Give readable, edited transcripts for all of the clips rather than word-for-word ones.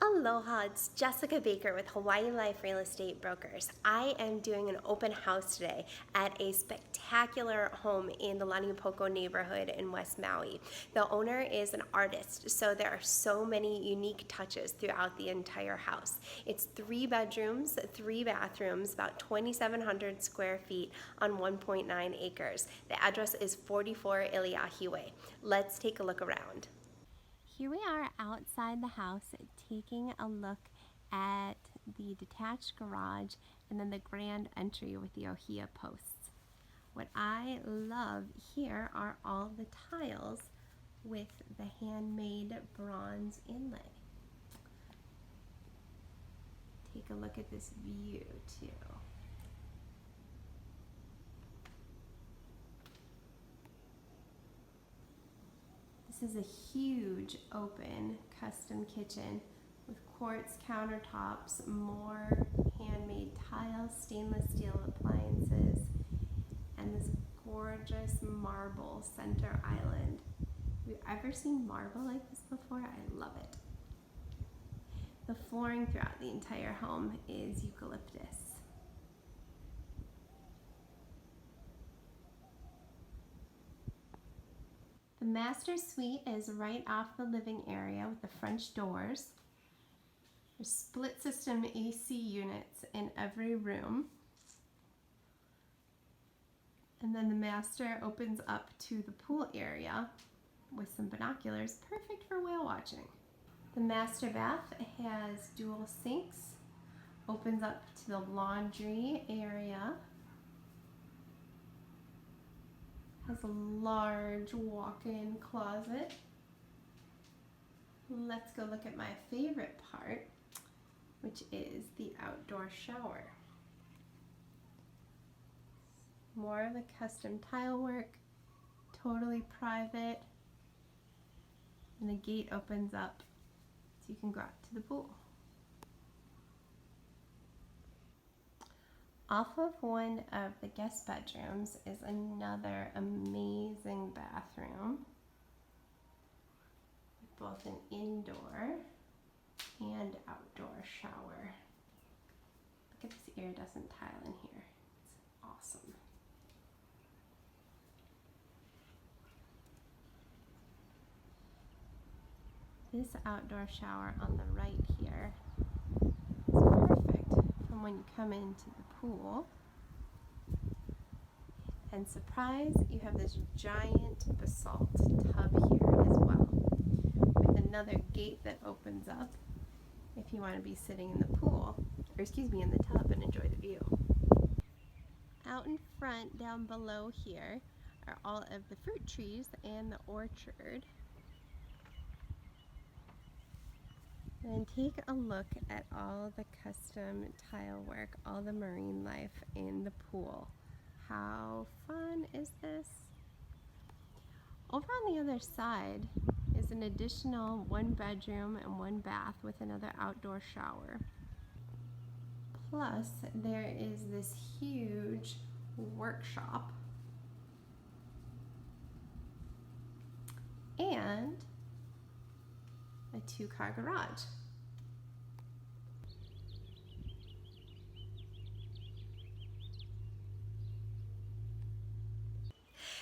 Aloha, it's Jessica Baker with Hawaii Life Real Estate Brokers. I am doing an open house today at a spectacular home in the Launiupoko neighborhood in West Maui. The owner is an artist, so there are so many unique touches throughout the entire house. It's 3 bedrooms, 3 bathrooms, about 2,700 square feet on 1.9 acres. The address is 44 Iliahi Way. Let's take a look around. Here we are outside the house taking a look at the detached garage and then the grand entry with the ohia posts. What I love here are all the tiles with the handmade bronze inlay. Take a look at this view too. This is a huge open custom kitchen with quartz countertops, more handmade tiles, stainless steel appliances, and this gorgeous marble center island. Have you ever seen marble like this before? I love it. The flooring throughout the entire home is eucalyptus. The master suite is right off the living area with the French doors. There's split system AC units in every room. And then the master opens up to the pool area with some binoculars, perfect for whale watching. The master bath has dual sinks, opens up to the laundry area. Has a large walk-in closet. Let's go look at my favorite part, which is the outdoor shower. More of the custom tile work, totally private, and the gate opens up so you can go out to the pool. Off of one of the guest bedrooms is another amazing bathroom with both an indoor and outdoor shower. Look at this iridescent tile in here. It's awesome. This outdoor shower on the right here is perfect from when you come into the pool. And surprise, you have this giant basalt tub here as well, with another gate that opens up if you want to be sitting in the pool, or excuse me, in the tub and enjoy the view. Out in front, down below here, are all of the fruit trees and the orchard. And take a look at all the custom tile work, all the marine life in the pool. How fun is this? Over on the other side is an additional 1 bedroom and 1 bath with another outdoor shower. Plus, there is this huge workshop and a 2-car garage.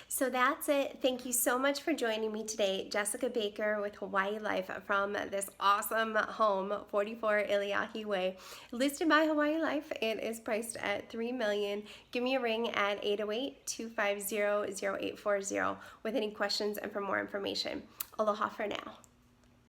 So that's it. Thank you so much for joining me today. Jessica Baker with Hawaii Life from this awesome home, 44 Iliahi Way. Listed by Hawaii Life, it is priced at $3 million. Give me a ring at 808-250-0840 with any questions and for more information. Aloha for now.